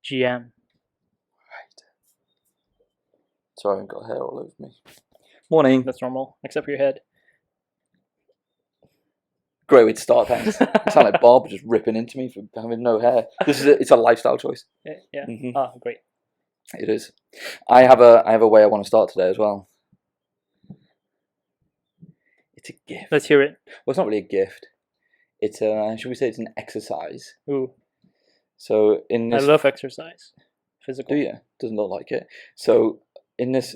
GM. Right. Sorry, I've got hair all over me. Morning. That's normal, except for your head. Great way to start, thanks. You sound like Bob just ripping into me for having no hair. It's a lifestyle choice. Yeah. Mm-hmm. Oh, great. It is. I have a way I want to start today as well. It's a gift. Let's hear it. Well, it's not really a gift. It's should we say it's an exercise? Ooh. So in this, I love exercise. Physical. do you? Doesn't look like it. So in this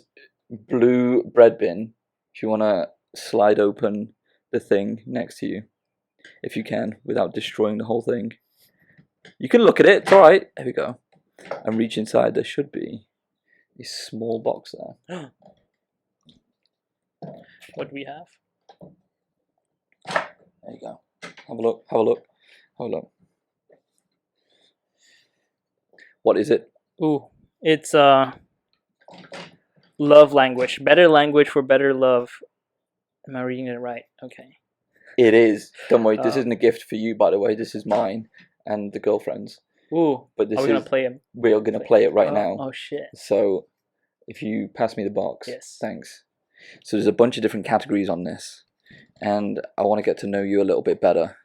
blue bread bin, if you want to slide open the thing next to you, if you can, without destroying the whole thing, you can look at it. It's all right. There we go. And reach inside. There should be a small box there. What do we have? There you go. Have a look. Have a look. Have a look. What is it? Ooh, it's love language. Better language for better love. Am I reading it right? Okay. It is. Don't worry. This isn't a gift for you, by the way. This is mine and the girlfriend's. Ooh. But this are we gonna play it? We're gonna play it right now. Oh shit. So, if you pass me the box, yes. Thanks. So there's a bunch of different categories on this, and I want to get to know you a little bit better.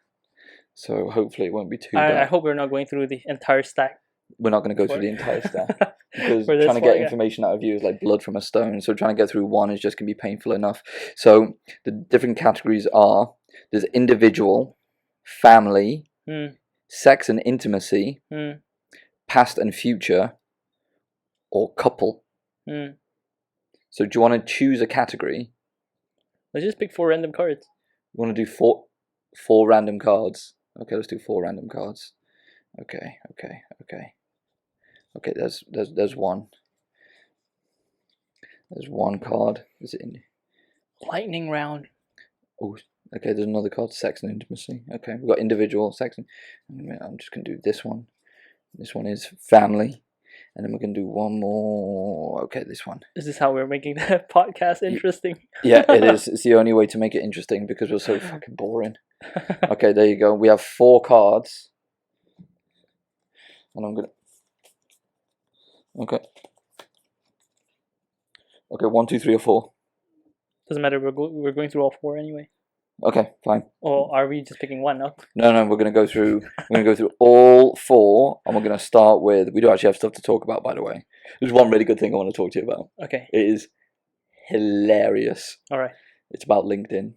So hopefully it won't be too bad. I hope we're not going through the entire stack. We're not going to go through the entire stack because trying to get information out of you is like blood from a stone. So trying to get through one is just going to be painful enough. So the different categories are: there's individual, family, sex and intimacy, past and future, or couple. So do you want to choose a category? Let's just pick 4 random cards. You want to do four random cards? Okay, let's do 4 random cards. Okay. There's one. There's one card. Is it in? Lightning round. Oh, okay. There's another card. Sex and intimacy. Okay, we've got individual, sex, and I'm just gonna do this one. This one is family, and then we're gonna do one more. Okay, this one. Is this how we're making the podcast interesting? Yeah, it is. It's the only way to make it interesting because we're so fucking boring. Okay, there you go. We have 4 cards. And I'm gonna. Okay. 1, 2, 3, or 4. Doesn't matter. We're going through all 4 anyway. Okay, fine. Or are we just picking one? No. No. We're gonna go through. We're gonna go through all 4, and we're gonna start with. We do actually have stuff to talk about, by the way. There's one really good thing I want to talk to you about. Okay. It is hilarious. All right. It's about LinkedIn.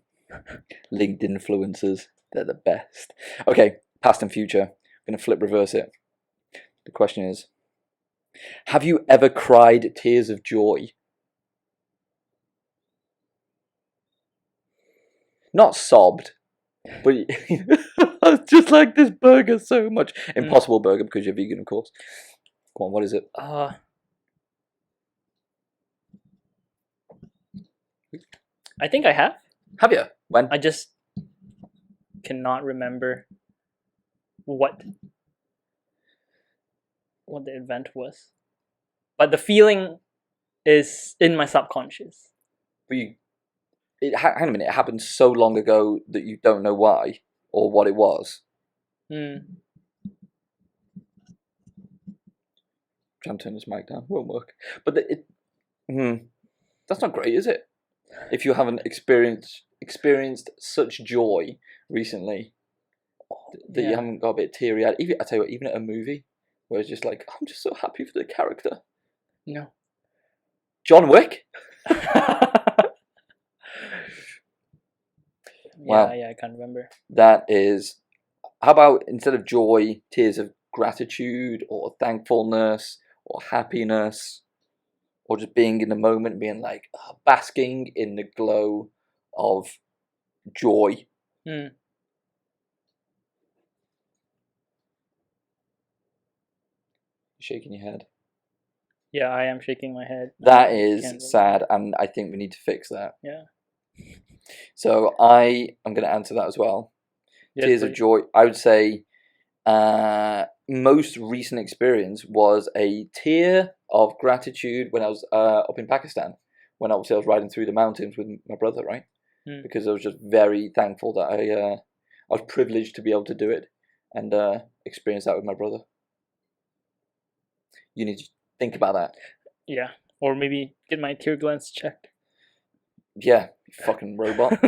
LinkedIn influencers. They're the best. Okay, past and future. I'm gonna flip reverse it. The question is, have you ever cried tears of joy? Not sobbed, but I just like this burger so much. Impossible Burger, because you're vegan, of course. Come on, what is it? I think I have. Have you? When? I just cannot remember what the event was, but the feeling is in my subconscious. Hang on a minute. It happened so long ago that you don't know why or what it was. Trying to turn this mic down. Won't work. But that's not great, is it? If you haven't experienced such joy recently that you haven't got a bit teary eyed. I tell you what, even at a movie where it's just like, I'm just so happy for the character. No. John Wick? Wow. Yeah, I can't remember. That is, how about instead of joy, tears of gratitude or thankfulness or happiness or just being in the moment, being like basking in the glow of joy. You're shaking your head. Yeah, I am shaking my head. That is sad, and I think we need to fix that. Yeah. So I am going to answer that as well. Yes, tears of joy. I would say most recent experience was a tear of gratitude when I was up in Pakistan. When obviously I was riding through the mountains with my brother, right? Because I was just very thankful that I was privileged to be able to do it and experience that with my brother. You need to think about that. Yeah, or maybe get my tear glands checked. Yeah, you fucking robot.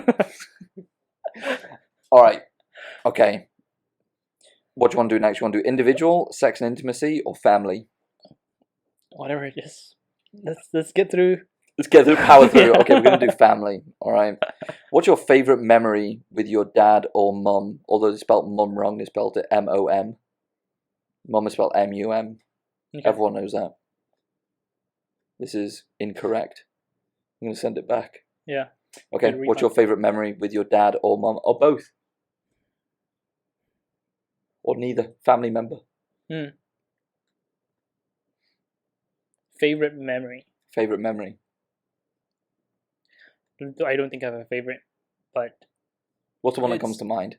All right. Okay. What do you want to do next? You want to do individual, sex and intimacy, or family? Whatever it is. Let's get through. Let's get through, power through. Yeah. Okay, we're going to do family. All right. What's your favorite memory with your dad or mum? Although they spelled mum wrong, they spelled it M-O-M. Mum is spelled M-U-M. Okay. Everyone knows that. This is incorrect. I'm going to send it back. Yeah. Okay, what's your favorite memory with your dad or mum? Or both? Or neither? Family member? Favorite memory? Favorite memory? I don't think I have a favorite, but... What's the one that comes to mind?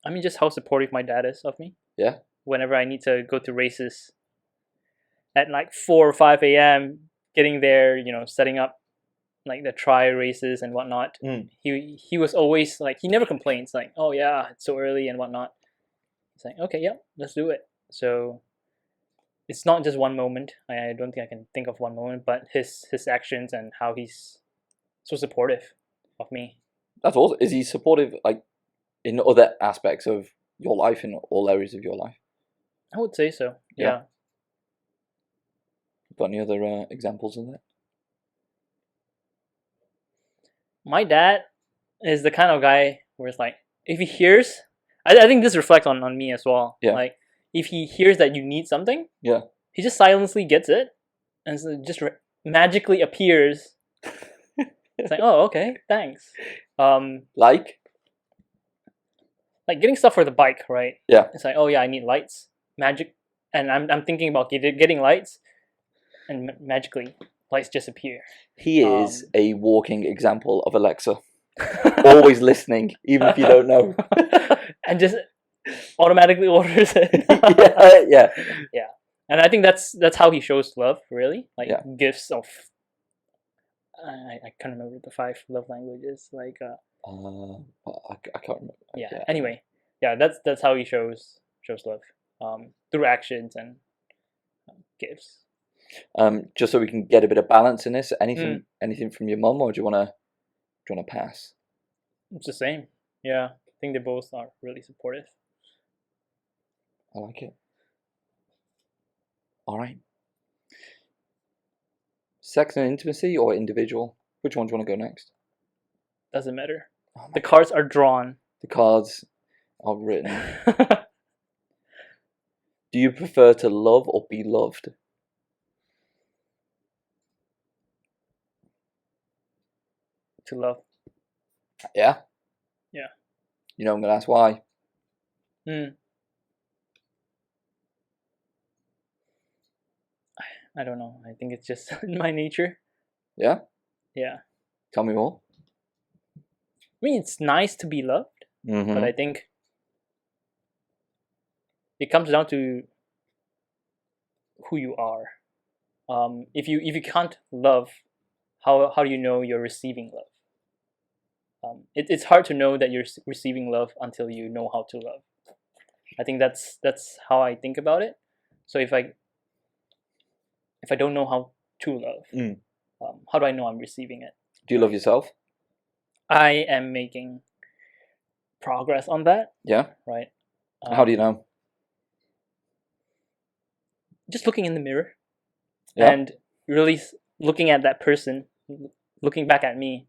I mean, just how supportive my dad is of me. Yeah? Whenever I need to go to races at like 4 or 5 a.m., getting there, you know, setting up like the tri races and whatnot. He was always like, he never complains, like, oh yeah, it's so early and whatnot. He's like, okay, yeah, let's do it. So it's not just one moment. I don't think I can think of one moment, but his actions and how he's so supportive of me. That's awesome. Is he supportive like in other aspects of your life, in all areas of your life? I would say so. Yeah. Got any other examples of that? My dad is the kind of guy where it's like, if he hears, I think this reflects on me as well. Yeah. Like, if he hears that you need something, yeah, he just silently gets it, and so just magically appears. It's like, oh, okay, thanks. Like getting stuff for the bike, right? Yeah. It's like, oh yeah, I need lights, magic, and I'm thinking about getting lights, and magically lights just appear. He is a walking example of Alexa. Always listening, even if you don't know. And just automatically orders it. Yeah. And I think that's how he shows love, really. Like gifts of. I can't remember the 5 love languages. Like. I can't remember. Yeah. Anyway, yeah, that's how he shows love. Through actions and gifts. Just so we can get a bit of balance in this. Anything from your mum, or do you wanna pass? It's the same. Yeah, I think they both are really supportive. I like it. All right. Sex and intimacy or individual? Which one do you want to go next? Doesn't matter. The cards are drawn. The cards are written. Do you prefer to love or be loved? To love. Yeah? Yeah. You know I'm going to ask why. I don't know. I think it's just in my nature. Yeah? Yeah. Tell me more. I mean, it's nice to be loved, but I think it comes down to who you are. If you can't love, how do you know you're receiving love? It's hard to know that you're receiving love until you know how to love. I think that's how I think about it. So if I don't know how to love, how do I know I'm receiving it? Do you love yourself? I am making progress on that. Yeah? Right. How do you know? Just looking in the mirror. Yeah. And really looking at that person, looking back at me.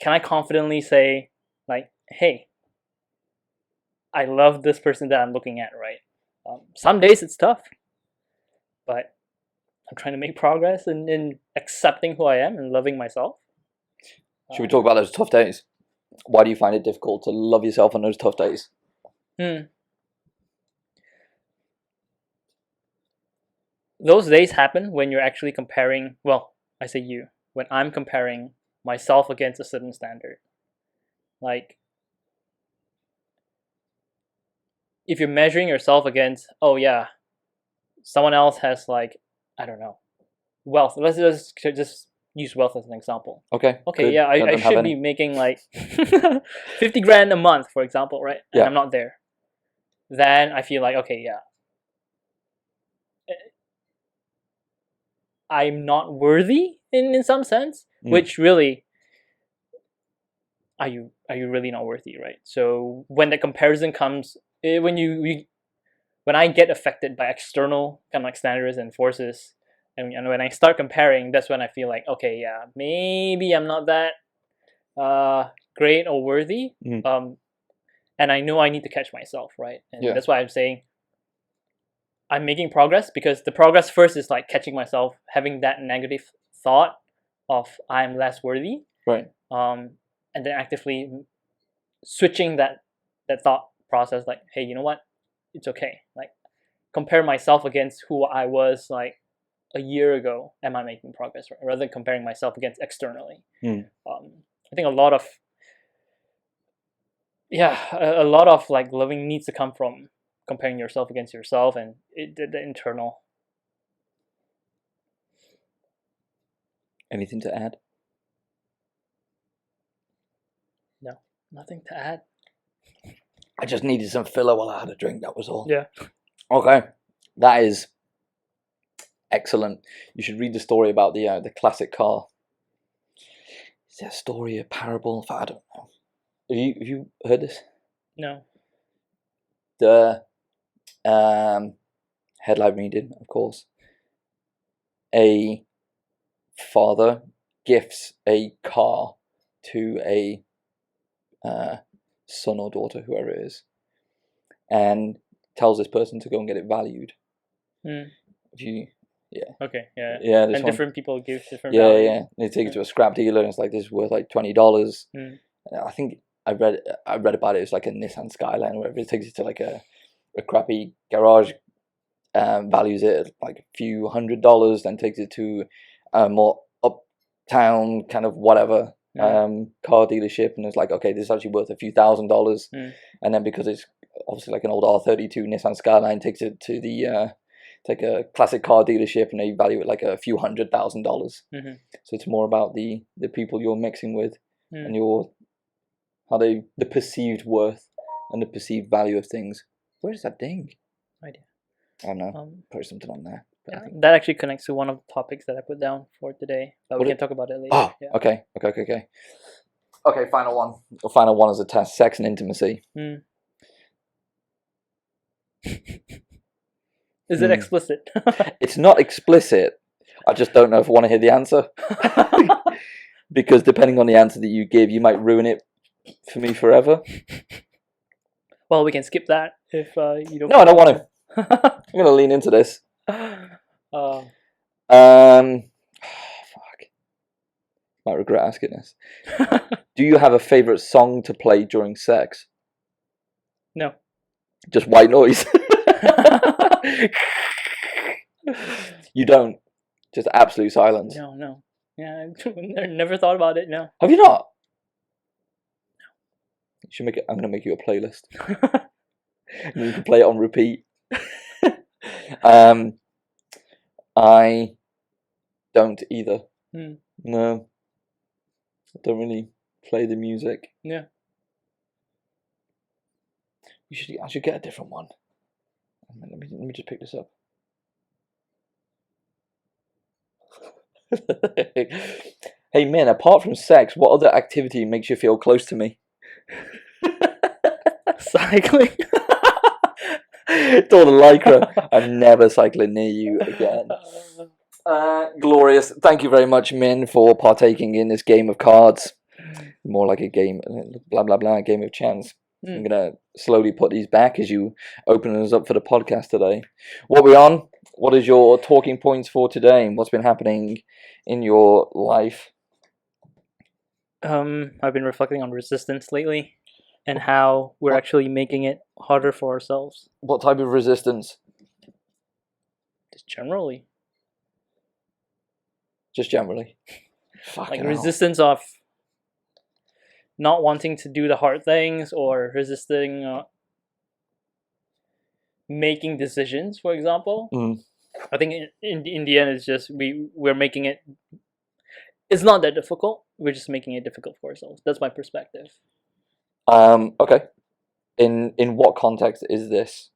Can I confidently say, like, hey, I love this person that I'm looking at, right? Some days it's tough, but I'm trying to make progress in accepting who I am and loving myself. Should we talk about those tough days? Why do you find it difficult to love yourself on those tough days? Those days happen when you're actually comparing, well, I say you, when I'm comparing myself against a certain standard. Like, if you're measuring yourself against, oh yeah, someone else has like, I don't know, wealth. Let's just use wealth as an example. Okay. Okay, yeah, I should be making like 50 grand a month, for example, right? And I'm not there. Then I feel like, okay, yeah, I'm not worthy in some sense, which really, are you really not worthy, right? So when the comparison comes, when I get affected by external kind of like standards and forces, and when I start comparing, that's when I feel like, okay, yeah, maybe I'm not that great or worthy. And I know I need to catch myself, right? And that's why I'm saying I'm making progress, because the progress first is like catching myself, having that negative thought of I'm less worthy, right? And then actively switching that thought process, like, hey, you know what? It's okay. Like, compare myself against who I was like a year ago. Am I making progress? Right? Rather than comparing myself against externally. I think a lot of like living needs to come from comparing yourself against yourself, and the internal. Anything to add? No, nothing to add. I just needed some filler while I had a drink, that was all. Yeah. Okay, that is excellent. You should read the story about the classic car. Is there a story, a parable? I don't know. Have you heard this? No. The headline reading, of course. A father gifts a car to a son or daughter, whoever it is, and tells this person to go and get it valued. Okay, yeah. And one, different people give different values. Yeah. They take it to a scrap dealer, and it's like, this is worth like $20. I think I read about it. It's like a Nissan Skyline or whatever. It takes it to like a crappy garage, values it at like a few $100s, then takes it to a more uptown kind of whatever car dealership, and it's like, okay, this is actually worth a few $1,000s. And then because it's obviously like an old R32 Nissan Skyline, takes it to the like a classic car dealership, and they value it like a few $100,000. So it's more about the people you're mixing with, and the perceived worth and the perceived value of things. Where is that ding? Idea. I don't know. Put something on there. Yeah, that actually connects to one of the topics that I put down for today, but we can talk about it later. Oh, yeah. Okay. Okay, final one. The final one is a test: sex and intimacy. Is it explicit? It's not explicit. I just don't know if I want to hear the answer. Because depending on the answer that you give, you might ruin it for me forever. Well, we can skip that if you don't. No, I don't want to. I'm going to lean into this. Fuck. Might regret asking this. Do you have a favourite song to play during sex? No. Just white noise. You don't? Just absolute silence? No. Yeah, I never thought about it, no. Have you not? No. You should make it. I'm going to make you a playlist. And you can play it on repeat. I don't either. No. I don't really play the music. Yeah. I should get a different one. Let me just pick this up. Hey man, apart from sex, what other activity makes you feel close to me? Cycling. Told a lycra, I'm never cycling near you again. Glorious. Thank you very much, Min, for partaking in this game of cards. More like a game, blah blah blah, game of chance. I'm gonna slowly put these back as you open us up for the podcast today. What are we on? What is your talking points for today? What's been happening in your life? I've been reflecting on resistance lately, and how we're actually making it harder for ourselves. What type of resistance? Just generally. Just generally. Like resistance of not wanting to do the hard things, or resisting making decisions, for example. I think in the end, it's just we're making it. It's not that difficult. We're just making it difficult for ourselves. That's my perspective. Okay. In what context is this?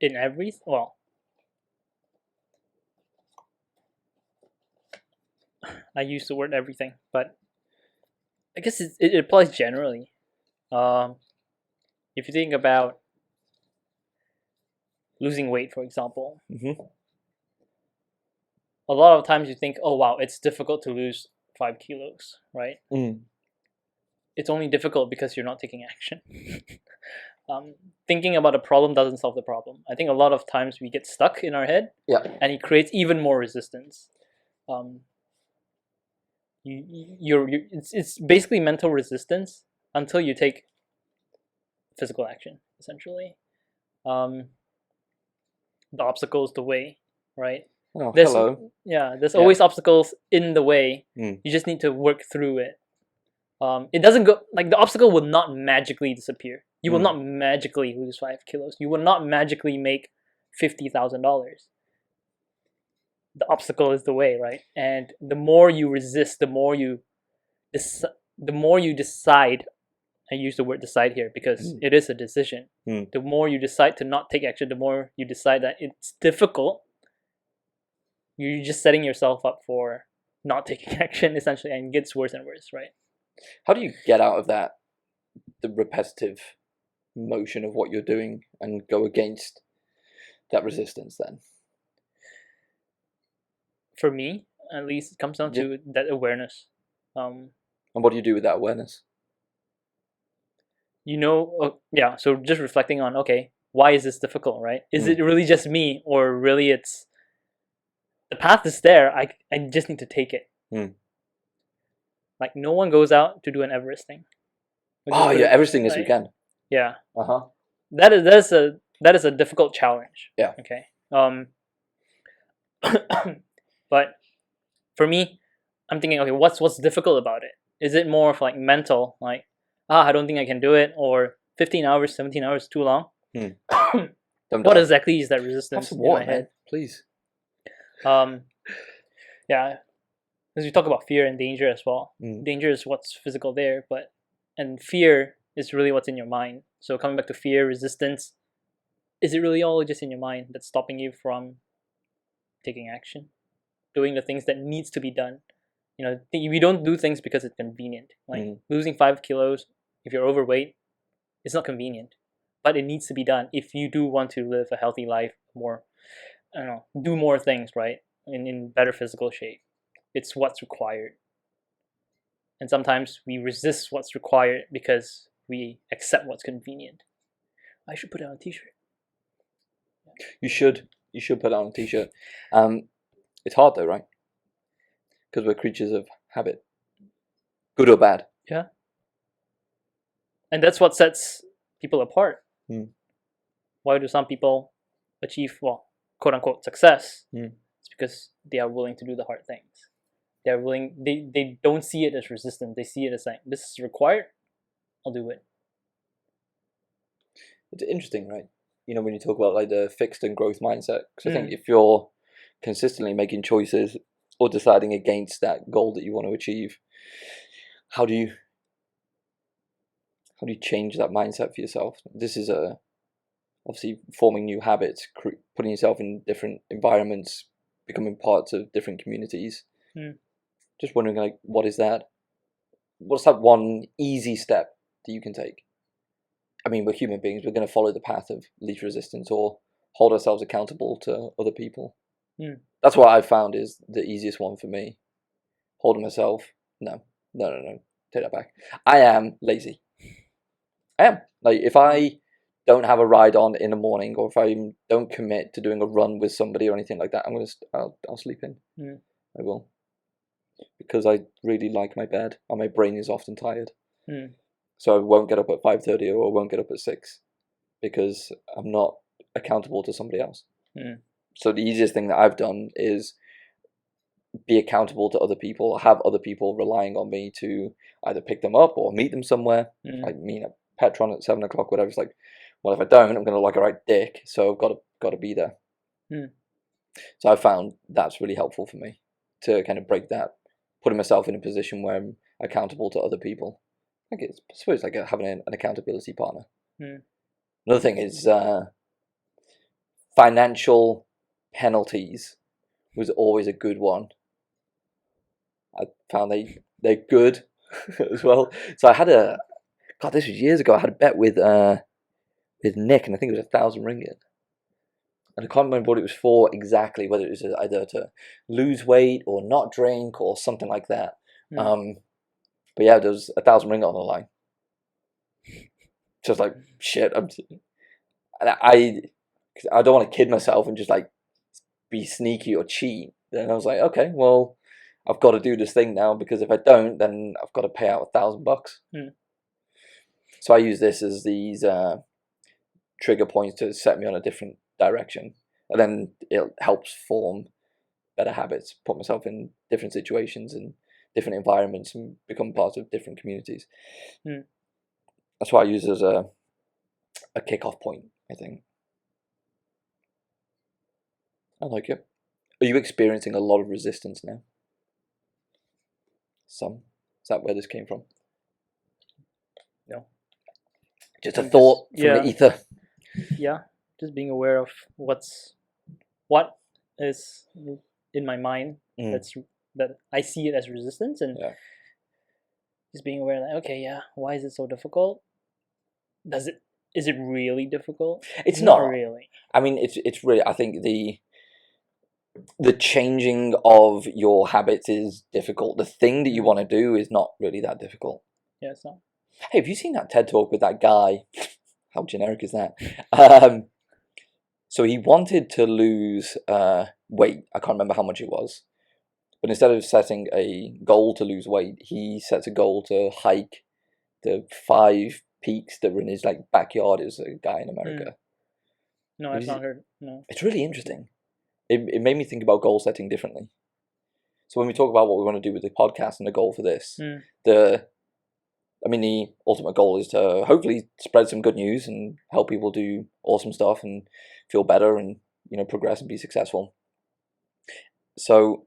in well, I use the word everything, but I guess it applies generally. If you think about losing weight, for example, a lot of times you think, oh wow, it's difficult to lose 5 kilos, right? It's only difficult because you're not taking action. Thinking about a problem doesn't solve the problem. I think a lot of times we get stuck in our head, and it creates even more resistance. It's basically mental resistance until you take physical action, essentially. The obstacle is the way, right? Oh, hello. There's always obstacles in the way. You just need to work through it. It doesn't go like the obstacle will not magically disappear. You will not magically lose 5 kilos. You will not magically make $50,000. The obstacle is the way, right? And the more you resist, the more you decide. I use the word decide here because it is a decision. The more you decide to not take action, the more you decide that it's difficult. You're just setting yourself up for not taking action, essentially, and it gets worse and worse, right? How do you get out of that, the repetitive motion of what you're doing, and go against that resistance then? For me, at least, it comes down to that awareness. And what do you do with that awareness? So just reflecting on, okay, why is this difficult, right? Is it really just me, or really it's the path is there, I just need to take it. Like, no one goes out to do an Everest thing. Everesting this weekend. Yeah. That is a difficult challenge. Yeah. Okay. But for me, I'm thinking, okay, what's difficult about it? Is it more of like mental, like, I don't think I can do it, or 15 hours, 17 hours too long? What exactly is that resistance in my head? Man, please. Because we talk about fear and danger as well. Danger is what's physical there, and fear is really what's in your mind. So coming back to fear, resistance, is it really all just in your mind that's stopping you from taking action, doing the things that needs to be done? We don't do things because it's convenient. Like losing 5 kilos, if you're overweight, it's not convenient, but it needs to be done if you do want to live a healthy life, do more things, right? In better physical shape. It's what's required. And sometimes we resist what's required because we accept what's convenient. I should put it on a t-shirt. You should put it on a t-shirt. It's hard though, right? Because we're creatures of habit. Good or bad. Yeah. And that's what sets people apart. Why do some people achieve, quote unquote, success? It's because they are willing to do the hard things. They're willing. They don't see it as resistance. They see it as like, this is required. I'll do it. It's interesting, right? When you talk about like the fixed and growth mindset, because I think if you're consistently making choices or deciding against that goal that you want to achieve, how do you change that mindset for yourself? This is obviously forming new habits, putting yourself in different environments, becoming parts of different communities. Just wondering, like, what's that one easy step that you can take? I mean, we're human beings. We're going to follow the path of least resistance or hold ourselves accountable to other people. That's what I've found is the easiest one for me. Holding myself. No. Take that back. I am lazy. I am. Like, if I don't have a ride on in the morning, or if I don't commit to doing a run with somebody or anything like that, I'll sleep in. I will. Because I really like my bed, and my brain is often tired. So I won't get up at 5:30 or I won't get up at 6 because I'm not accountable to somebody else. So the easiest thing that I've done is be accountable to other people, have other people relying on me to either pick them up or meet them somewhere. Like meet at Petron at 7 o'clock, whatever. It's like, well, if I don't, I'm going to look like a right dick. So I've got to be there. So I found that's really helpful for me to kind of break that, putting myself in a position where I'm accountable to other people. I suppose like having an accountability partner. Another thing is financial penalties was always a good one. I found they're good as well. So I had this was years ago. I had a bet with Nick, and I think it was 1,000 ringgit. And I can't remember what it was for exactly, whether it was either to lose weight or not drink or something like that. But yeah, there was 1,000 ringgit on the line. So I was like, shit. I don't want to kid myself and just like be sneaky or cheat. Then I was like, okay, well, I've got to do this thing now, because if I don't, then I've got to pay out $1,000. So I use this as these trigger points to set me on a different direction, and then it helps form better habits, put myself in different situations and different environments, and become part of different communities. That's what I use as a kickoff point, I think. I like it. Are you experiencing a lot of resistance now? Some? Is that where this came from? No. Just a thought from the ether. Yeah, just being aware of what is in my mind that I see it as resistance, and just being aware that, okay, why is it so difficult? Is it really difficult? It's not really. I mean, it's really, I think the changing of your habits is difficult. The thing that you want to do is not really that difficult. Yeah, it's not. Hey, have you seen that TED Talk with that guy? How generic is that? So he wanted to lose weight. I can't remember how much it was. But instead of setting a goal to lose weight, he sets a goal to hike the 5 peaks that were in his like backyard. It was a guy in America. No, I've not heard. No. It's really interesting. It made me think about goal setting differently. So when we talk about what we want to do with the podcast and the goal for this, the ultimate goal is to hopefully spread some good news and help people do awesome stuff and feel better and, progress and be successful. So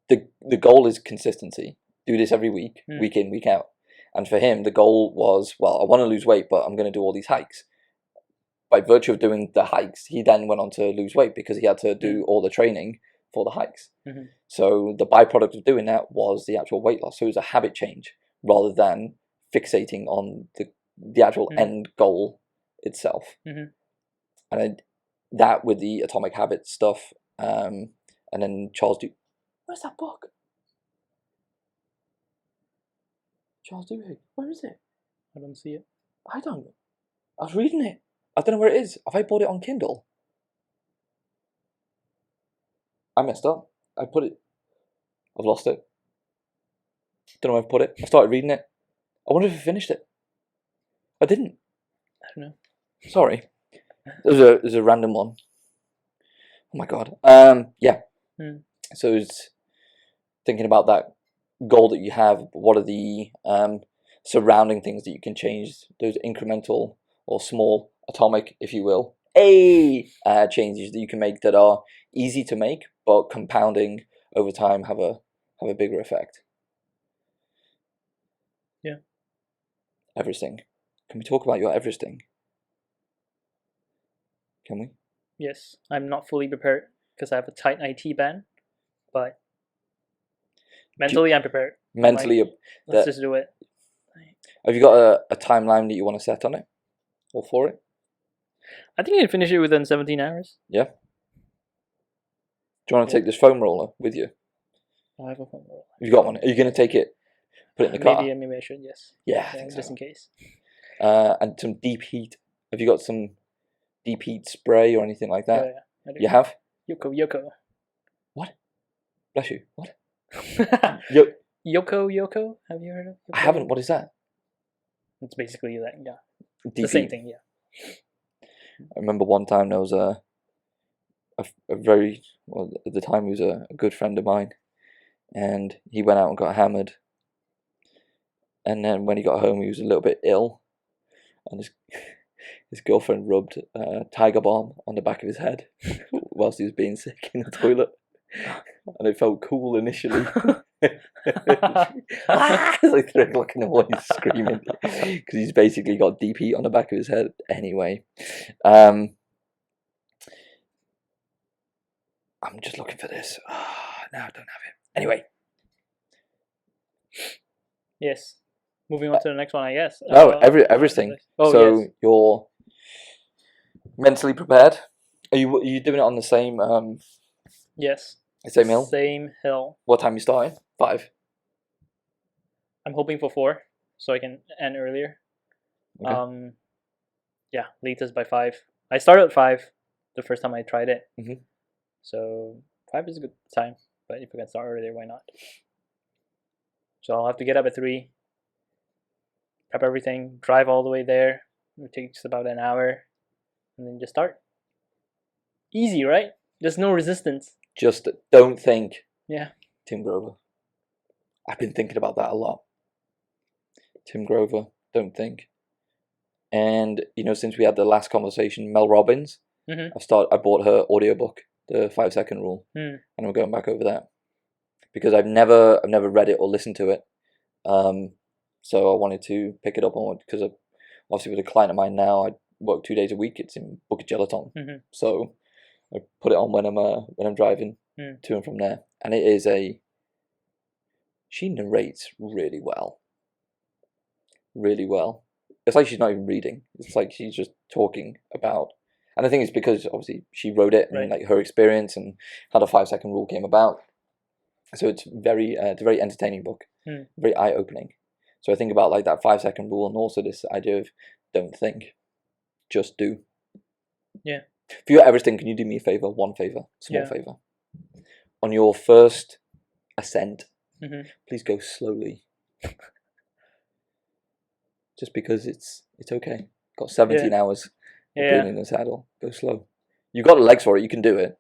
the goal is consistency. Do this every week, week in, week out. And for him, the goal was, well, I want to lose weight, but I'm going to do all these hikes. By virtue of doing the hikes, he then went on to lose weight because he had to do all the training for the hikes. So the byproduct of doing that was the actual weight loss. So it was a habit change rather than fixating on the actual end goal itself. And that with the Atomic Habits stuff, and then Charles Duhigg. Where's that book? Charles Duhigg. Where is it? I don't see it. I was reading it. I don't know where it is. Have I bought it on Kindle? I messed up. I've lost it. Don't know where I've put it. I started reading it. I wonder if I finished it. I didn't. I don't know. Sorry. There's a random one. Oh my god. So it's thinking about that goal that you have. What are the surrounding things that you can change? Those incremental or small, atomic, if you will, changes that you can make that are easy to make, but compounding over time have a bigger effect. Yeah. Everesting. Can we talk about your Everesting? Can we? Yes. I'm not fully prepared because I have a tight IT ban, but mentally I'm prepared. Mentally, let's just do it. Have you got a timeline that you want to set on it? Or for it? I think you can finish it within 17 hours. Yeah. Do you want to take this foam roller with you? I have a foam roller. You've got one. Are you going to take it, put it in the car? Maybe I should, yes. Yeah, I think just so. In case. And some deep heat. Have you got some deep heat spray or anything like that? Yeah, I do. You have? Yoko. What? Bless you. What? Yoko? Have you heard of Yoko? I haven't. What is that? It's basically that, yeah. Deep the same heat. thing, yeah. I remember one time there was a very, well, at the time he was a good friend of mine, and he went out and got hammered, and then when he got home he was a little bit ill, and his girlfriend rubbed Tiger Balm on the back of his head whilst he was being sick in the toilet, and it felt cool initially. It's like 3 o'clock in the morning screaming because he's basically got deep heat on the back of his head anyway. I'm just looking for this. No, I don't have it. Anyway. Yes. Moving on to the next one, I guess. Everything. Oh, so yes. you're mentally prepared? Are you doing it on the same Yes. Same hill? Same hill. What time you starting? 5? I'm hoping for 4, so I can end earlier. Okay. Yeah, latest by 5. I started at 5 the first time I tried it. Mm-hmm. So 5 is a good time, but if we can start earlier, why not? So I'll have to get up at 3, prep everything, drive all the way there. It takes about an hour, and then just start. Easy, right? There's no resistance. Just don't think. Yeah. Tim Grover. I've been thinking about that a lot. Tim Grover, don't think. And since we had the last conversation, Mel Robbins, I bought her audiobook, the 5-second rule, and I'm going back over that because I've never read it or listened to it. So I wanted to pick it up on because obviously with a client of mine now, I work 2 days a week. It's in Bukit Jelutong, so I put it on when I'm driving to and from there, and it is she narrates really well. Really well. It's like she's not even reading. It's like she's just talking about, and I think it's because obviously she wrote it and like her experience and how the 5-second rule came about. So it's a very entertaining book, very eye opening. So I think about like that 5-second rule and also this idea of don't think, just do. Yeah. For your everything, can you do me a favor? One favor, small favor. On your first ascent, please go slowly. Just because it's okay. Got 17 hours of being in the saddle. Go slow. You've got the legs for it. You can do it.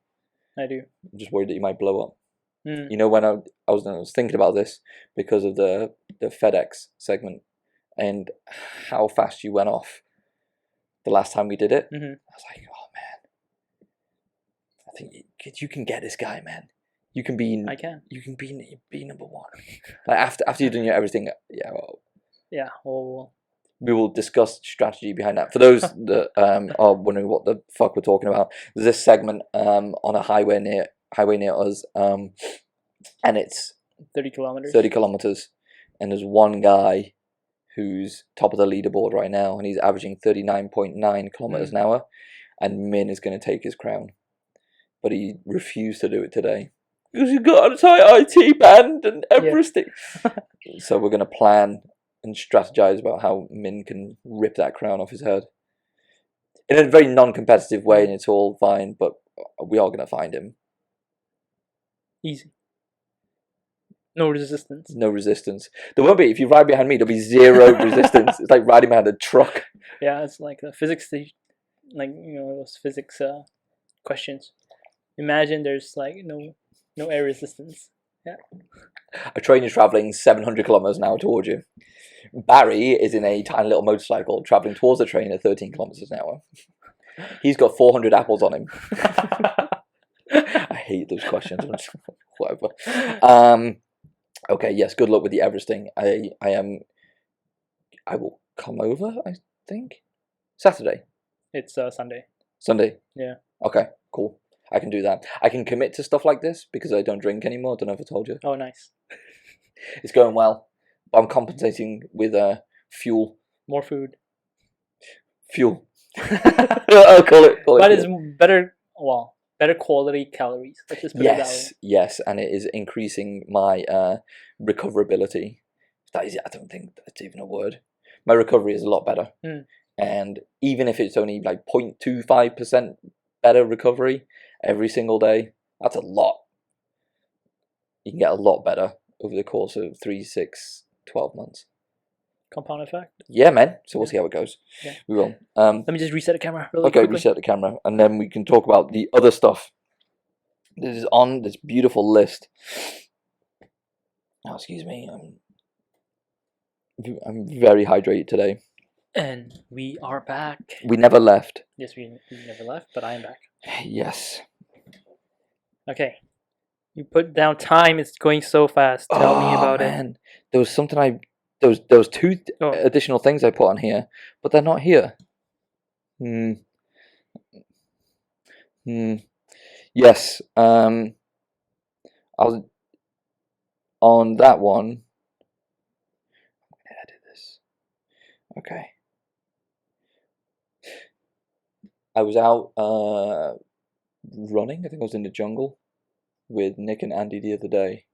I do. I'm just worried that you might blow up. When I was thinking about this because of the FedEx segment and how fast you went off the last time we did it. I was like, oh man, I think you can get this guy, man. You can be. I can. You can be number 1. Like after you've done your everything, yeah. Well, yeah. Well. We will discuss strategy behind that. For those that are wondering what the fuck we're talking about, there's this segment on a highway near us, and it's 30 kilometers. 30 kilometers, and there's one guy who's top of the leaderboard right now, and he's averaging 39.9 kilometers an hour, and Min is going to take his crown, but he refused to do it today because he's got a tight IT band and everything. So we're going to plan and strategize about how Min can rip that crown off his head in a very non-competitive way, and it's all fine, but we are going to find him. Easy. No resistance. No resistance. There won't be. If you ride behind me, there'll be zero resistance. It's like riding behind a truck. Yeah, it's like the physics, like those physics questions. Imagine there's like no air resistance. Yeah. A train is traveling 700 kilometers an hour towards you. Barry is in a tiny little motorcycle traveling towards the train at 13 kilometers an hour. He's got 400 apples on him. I hate those questions. Whatever. Okay, yes, good luck with the Everesting. I will come over, I think. Saturday. It's Sunday. Sunday? Yeah. Okay, cool. I can do that. I can commit to stuff like this because I don't drink anymore. I don't know if I told you. Oh, nice. It's going well. I'm compensating with fuel. More food. Fuel. I'll call it. But it's better quality calories. Let's just put it that way. Yes, and it is increasing my recoverability. I don't think that's even a word. My recovery is a lot better. And even if it's only like 0.25% better recovery every single day, that's a lot. You can get a lot better over the course of 3, 6, 12 months. Compound effect? Yeah, man. So we'll see how it goes. Yeah. We will. Let me just reset the camera really quickly. Reset the camera, and then we can talk about the other stuff that is on this beautiful list. Oh, excuse me. I'm very hydrated today. And we are back. We never left. Yes, we never left, but I am back. Yes. Okay. You put down time. It's going so fast. Tell me about it. There was something there was 2 additional things I put on here, but they're not here. Yes. I'll on that one. I'm gonna edit this. Okay. I was out running. I think I was in the jungle with Nick and Andy the other day,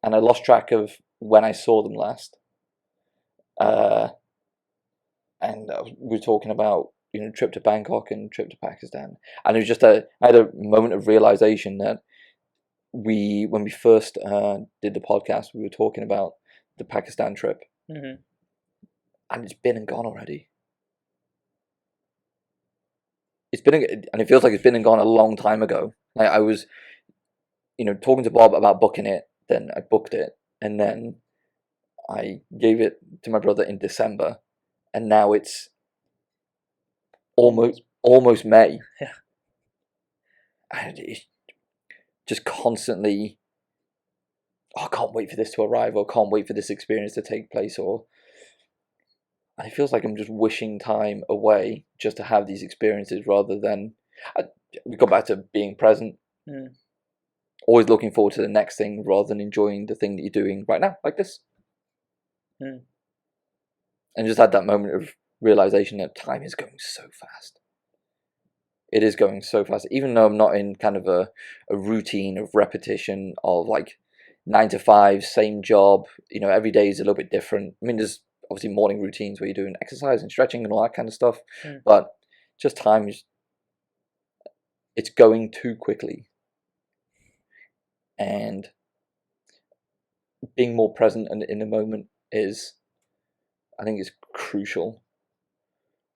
and I lost track of when I saw them last. And we were talking about trip to Bangkok and trip to Pakistan, and it was just I had a moment of realization that when we first did the podcast, we were talking about the Pakistan trip, and it's been and gone already. And it feels like it's been and gone a long time ago. Like I was, talking to Bob about booking it, then I booked it, and then I gave it to my brother in December, and now it's almost May. Yeah. And it's just constantly, I can't wait for this to arrive, or can't wait for this experience to take place, and it feels like I'm just wishing time away just to have these experiences rather than, we go back to being present. Always looking forward to the next thing rather than enjoying the thing that you're doing right now, like this. And just had that moment of realization that time is going so fast. It is going so fast. Even though I'm not in kind of a routine of repetition of like 9 to 5, same job, every day is a little bit different. I mean, there's obviously morning routines where you're doing exercise and stretching and all that kind of stuff. But just time it's going too quickly. And being more present and in the moment I think is crucial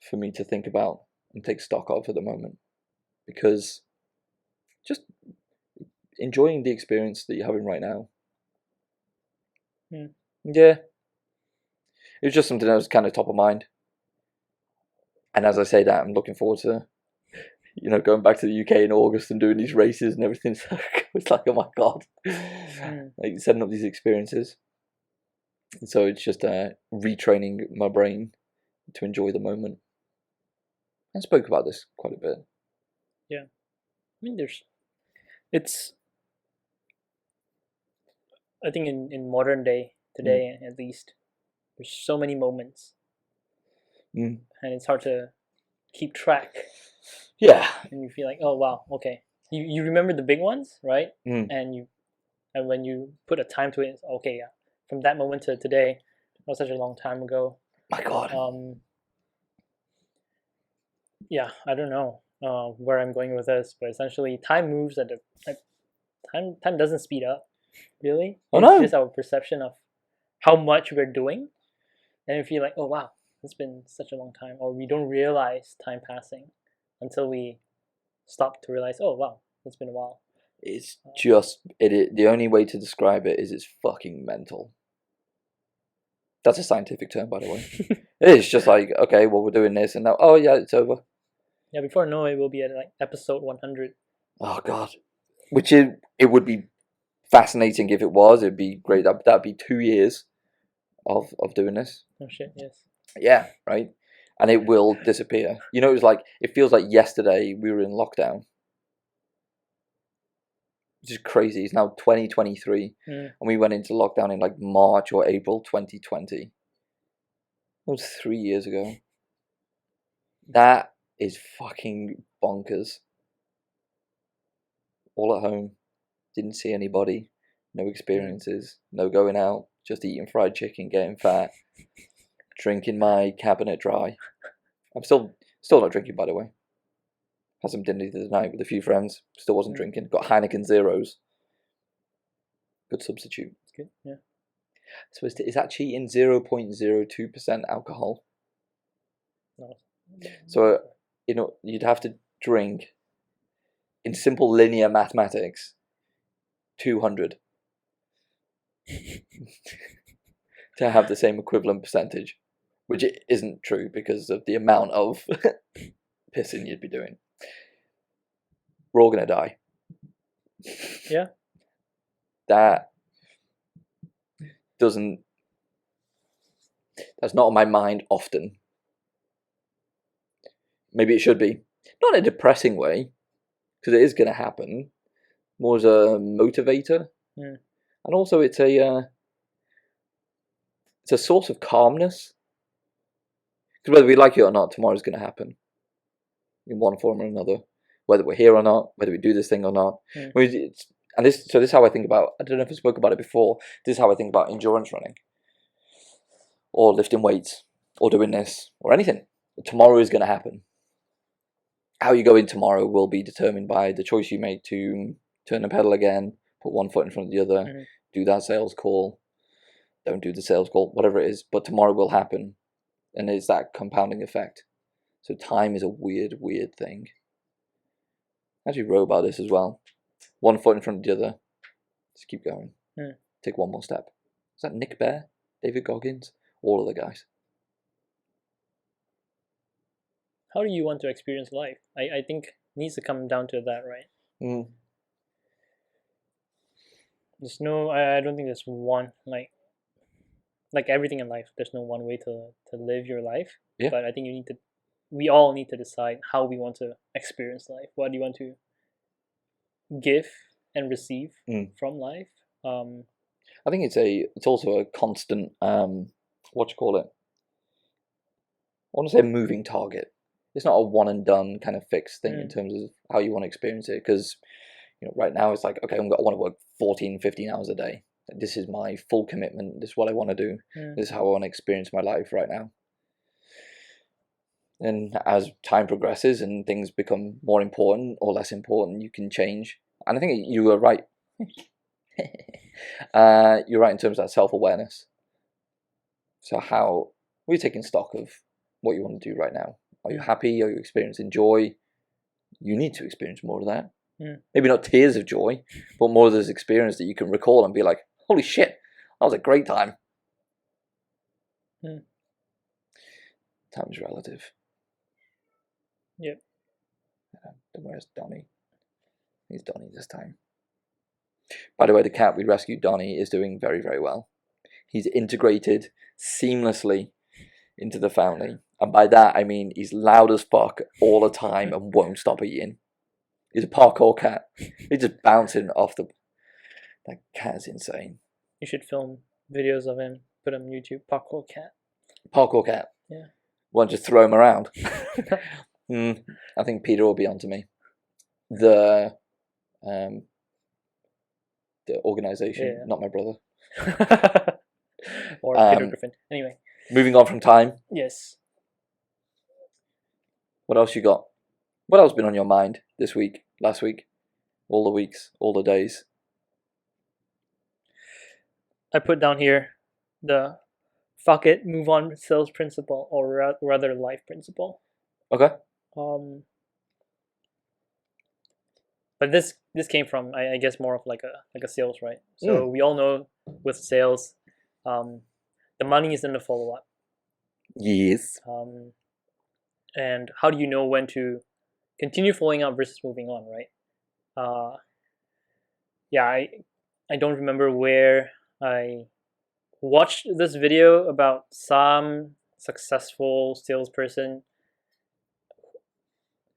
for me to think about and take stock of at the moment, because just enjoying the experience that you're having right now. Yeah, it was just something that was kind of top of mind. And as I say that, I'm looking forward to going back to the UK in August and doing these races and everything. So it's like, oh my god, like setting up these experiences. And so it's just retraining my brain to enjoy the moment. I spoke about this quite a bit. Yeah, I mean, I think in modern day today, at least, there's so many moments, and it's hard to keep track. Yeah, and you feel like, oh wow, okay, you remember the big ones, right? And when you put a time to it, it's, okay, yeah, from that moment to today, that was such a long time ago. My god. Yeah, I don't know where I'm going with this, but essentially, time moves time doesn't speed up, really. It's just our perception of how much we're doing, and we feel like, oh wow, it's been such a long time, or we don't realize time passing until we stop to realize, oh wow, it's been a while. It's just the only way to describe it is it's fucking mental. That's a scientific term, by the way. It's just like, okay, well, we're doing this, and now, oh yeah, it's over. Yeah, before I know it, we'll be at like episode 100. Oh god, which it would be fascinating if it was. It'd be great. That'd be 2 years of doing this. Oh shit, yes. Yeah, right. And it will disappear. It was like, it feels like yesterday we were in lockdown. Which is crazy. It's now 2023, and we went into lockdown in like March or April 2020. It was 3 years ago. That is fucking bonkers. All at home, didn't see anybody, no experiences, no going out, just eating fried chicken, getting fat, drinking my cabinet dry. I'm still not drinking, by the way. Had some dinner the other night with a few friends. Still wasn't drinking. Got Heineken Zeros. Good substitute. It's good, yeah. So it's actually in 0.02% alcohol. No. So, you'd have to drink, in simple linear mathematics, 200 to have the same equivalent percentage, which it isn't true because of the amount of pissing you'd be doing. We're all going to die. Yeah. That's not on my mind often. Maybe it should be. Not in a depressing way, because it is going to happen, more as a motivator, and also it's a source of calmness. Because whether we like it or not, tomorrow's going to happen in one form or another. Whether we're here or not, whether we do this thing or not. This is how I think about. I don't know if I spoke about it before. This is how I think about endurance running, or lifting weights, or doing this, or anything. Tomorrow is going to happen. How you go in tomorrow will be determined by the choice you make to turn the pedal again, put one foot in front of the other, do that sales call, don't do the sales call, whatever it is. But tomorrow will happen, and it's that compounding effect. So time is a weird, weird thing. I actually wrote about this as well. One foot in front of the other. Just keep going. Take one more step. Is that Nick Bear? David Goggins? All of the guys. How do you want to experience life? I think it needs to come down to that, right? There's no, I don't think there's one, like everything in life, there's no one way to live your life. Yeah. But I think we all need to decide how we want to experience life. What do you want to give and receive from life? I think it's also a constant, what do you call it? I want to say a moving target. It's not a one and done kind of fixed thing in terms of how you want to experience it. Because, right now it's like, okay, I want to work 14, 15 hours a day. This is my full commitment. This is what I want to do. This is how I want to experience my life right now. And as time progresses and things become more important or less important, you can change. And I think you were right. You're right in terms of that self-awareness. So how are you taking stock of what you want to do right now? Are you happy? Are you experiencing joy? You need to experience more of that. Maybe not tears of joy, but more of this experience that you can recall and be like, holy shit, that was a great time. Time is relative. Yep. Then where's Donnie? He's Donnie this time. By the way, the cat we rescued, Donnie, is doing very, very well. He's integrated seamlessly into the family. And by that, I mean he's loud as fuck all the time and won't stop eating. He's a parkour cat. He's just bouncing off the... That cat is insane. You should film videos of him, put him on YouTube. Parkour cat. Parkour cat? Yeah. Won't just throw him around? I think Peter will be onto me. The organisation, not my brother. Or Peter Griffin. Anyway. Moving on from time. Yes. What else you got? What else been on your mind this week, last week, all the weeks, all the days? I put down here the fuck it, move on sales principle, or rather life principle. Okay. But this came from I guess more of like a sales, right? So we all know with sales, the money is in the follow up. Yes. And how do you know when to continue following up versus moving on, right? I don't remember where I watched this video about some successful salesperson,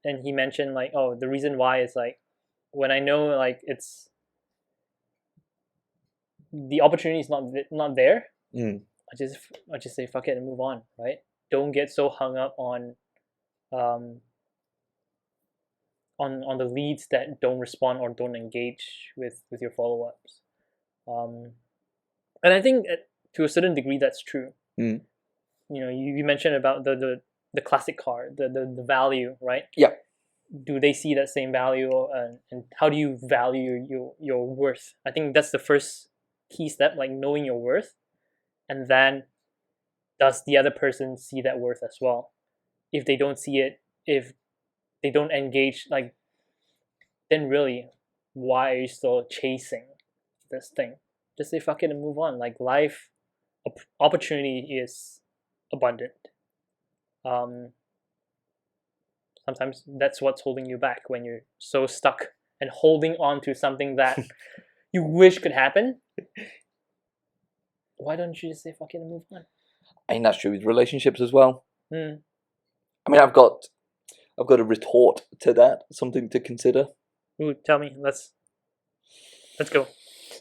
and he mentioned like, oh, the reason why is like, when I know like it's the opportunity is not there, I just say fuck it and move on, right? Don't get so hung up on the leads that don't respond or don't engage with your follow-ups. And I think to a certain degree that's true. You mentioned about the classic car, the value, right? Yeah. Do they see that same value, and how do you value your worth? I think that's the first key step, like knowing your worth, and then does the other person see that worth as well? If they don't see it, if they don't engage, like, then really, why are you still chasing this thing? Just say fuck it and move on. Like, life, opportunity is abundant. Sometimes that's what's holding you back when you're so stuck and holding on to something that you wish could happen. Why don't you just say fuck it and move on? I think that's true with relationships as well. I mean, I've got a retort to that, something to consider. Ooh, tell me. Let's go.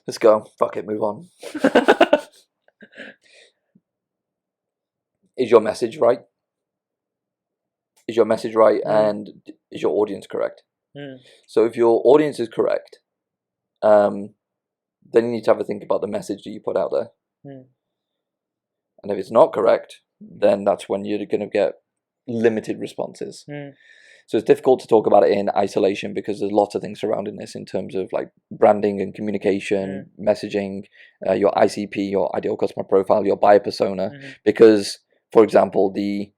Let's go. Fuck it, move on. Is your message right? Is your message right, and is your audience correct? So if your audience is correct, then you need to have a think about the message that you put out there. And if it's not correct, then that's when you're going to get limited responses. So it's difficult to talk about it in isolation because there's lots of things surrounding this in terms of like branding and communication, messaging, your ICP, your ideal customer profile, your buyer persona. Because, for example, the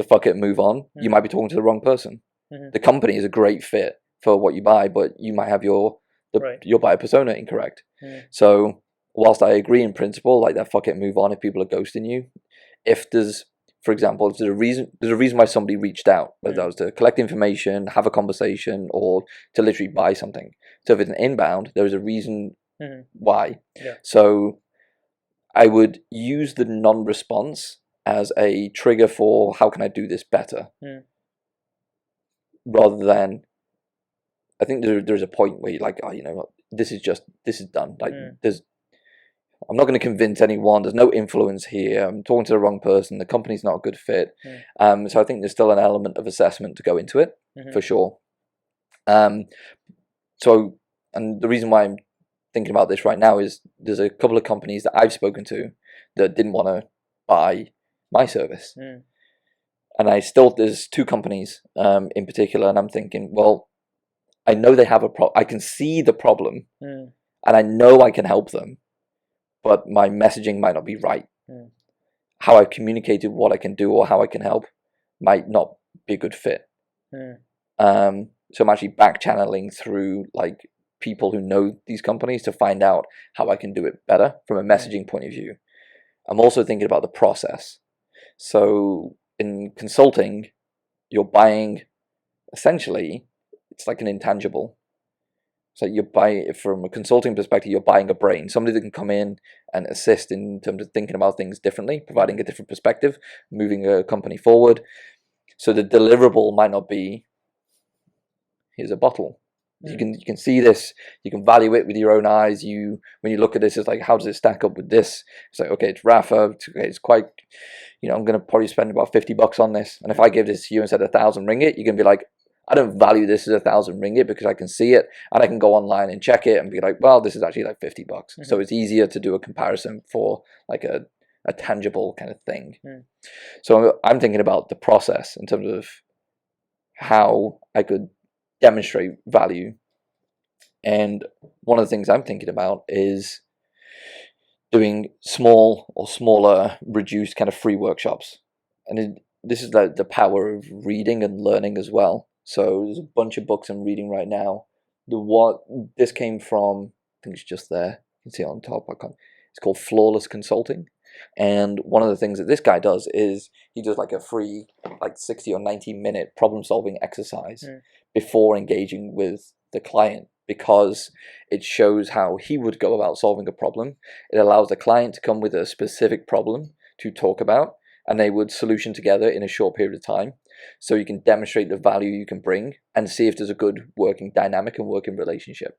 fuck it, move on, you might be talking to the wrong person. The company is a great fit for what you buy, but you might have your buyer persona incorrect. So whilst I agree in principle, like that fuck it, move on if people are ghosting you, if there's, for example, if there's a reason why somebody reached out, whether that was to collect information, have a conversation, or to literally buy something. So if it's an inbound, there is a reason why. So I would use the non-response as a trigger for how can I do this better, rather than, I think there's a point where you're like, oh, this is done. Like I'm not going to convince anyone. There's no influence here. I'm talking to the wrong person. The company's not a good fit. So I think there's still an element of assessment to go into it, for sure. So, and the reason why I'm thinking about this right now is there's a couple of companies that I've spoken to that didn't want to buy my service. And there's two companies in particular, and I'm thinking, well, I know they have I can see the problem, and I know I can help them, but my messaging might not be right. How I've communicated what I can do or how I can help might not be a good fit. So I'm actually back channeling through like people who know these companies to find out how I can do it better from a messaging point of view. I'm also thinking about the process. So in consulting, you're buying, essentially, it's like an intangible. So you buy, from a consulting perspective, you're buying a brain, somebody that can come in and assist in terms of thinking about things differently, providing a different perspective, moving a company forward. So the deliverable might not be, here's a bottle. You can see this, you can value it with your own eyes. When you look at this, it's like, how does it stack up with this? It's like, okay, it's Rafa, it's quite, I'm going to probably spend about $50 on this. And if I give this to you instead of 1,000 ringgit, you're going to be like, I don't value this as 1,000 ringgit because I can see it and I can go online and check it and be like, well, this is actually like $50. So it's easier to do a comparison for like a tangible kind of thing. So I'm thinking about the process in terms of how I could demonstrate value. And one of the things I'm thinking about is doing small or smaller, reduced kind of free workshops. And this is the power of reading and learning as well. So there's a bunch of books I'm reading right now. This came from, I think it's just there. You can see it on top. It's called Flawless Consulting. And one of the things that this guy does is he does like a free, like 60 or 90-minute problem-solving exercise before engaging with the client, because it shows how he would go about solving a problem. It allows the client to come with a specific problem to talk about, and they would solution together in a short period of time. So you can demonstrate the value you can bring and see if there's a good working dynamic and working relationship.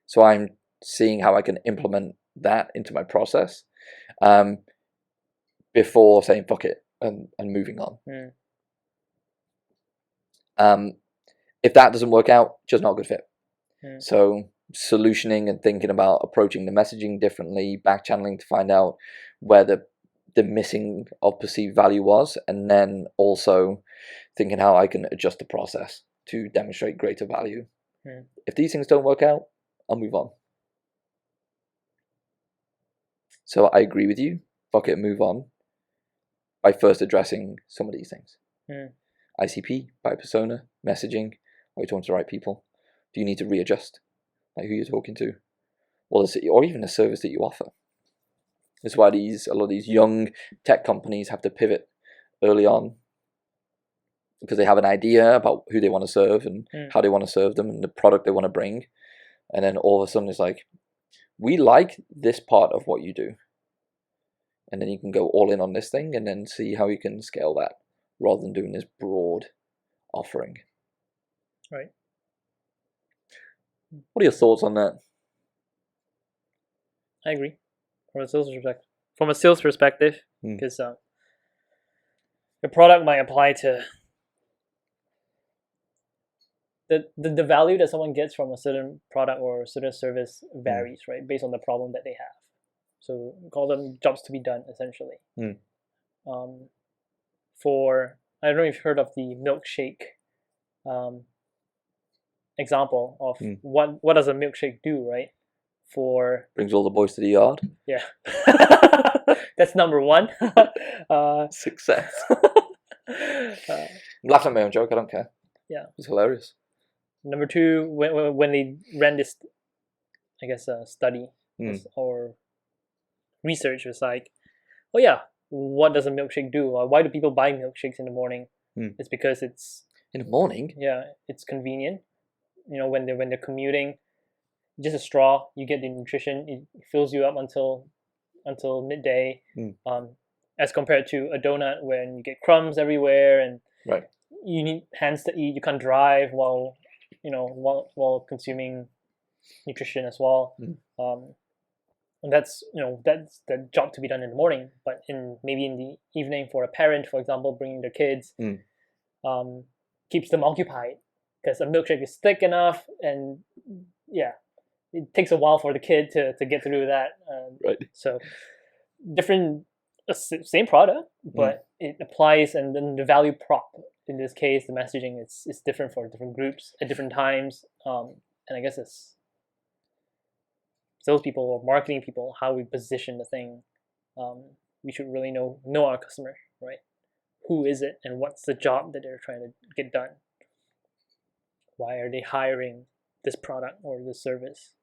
So I'm seeing how I can implement that into my process before saying fuck it and moving on. If that doesn't work out, just not a good fit. So solutioning and thinking about approaching the messaging differently, back channeling to find out where the missing of perceived value was, and then also thinking how I can adjust the process to demonstrate greater value. If these things don't work out, I'll move on. So I agree with you, fuck it, move on, by first addressing some of these things. ICP, buyer persona, messaging, are you talking to the right people? Do you need to readjust like who you're talking to? Or even the service that you offer. That's why a lot of these young tech companies have to pivot early on, because they have an idea about who they want to serve and how they want to serve them and the product they want to bring. And then all of a sudden it's like, we like this part of what you do. And then you can go all in on this thing and then see how you can scale that rather than doing this broad offering. Right. What are your thoughts on that? I agree. From a sales perspective, because the product might apply to the value that someone gets from a certain product or a certain service varies, right, based on the problem that they have. So we call them jobs to be done, essentially. For, I don't know if you've heard of the milkshake example of what does a milkshake do, right? For brings all the boys to the yard. Yeah. That's number one. Success. I'm laughing at my own joke, I don't care. Yeah. It's hilarious. Number two, when they ran this, I guess, study or research, was like, oh yeah, what does a milkshake do? Why do people buy milkshakes in the morning? It's because it's in the morning. Yeah, it's convenient. You know, when they're commuting, just a straw, you get the nutrition. It fills you up until midday. As compared to a donut, when you get crumbs everywhere and you need hands to eat. You can't drive while consuming nutrition as well. And that's the job to be done in the morning. But maybe in the evening, for a parent, for example, bringing their kids, keeps them occupied, because a milkshake is thick enough, and it takes a while for the kid to get through that. So different, same product, but it applies, and then the value prop, in this case, the messaging is different for different groups at different times. And I guess it's salespeople or marketing people, how we position the thing. We should really know our customer, right? Who is it, and what's the job that they're trying to get done? Why are they hiring this product or this service?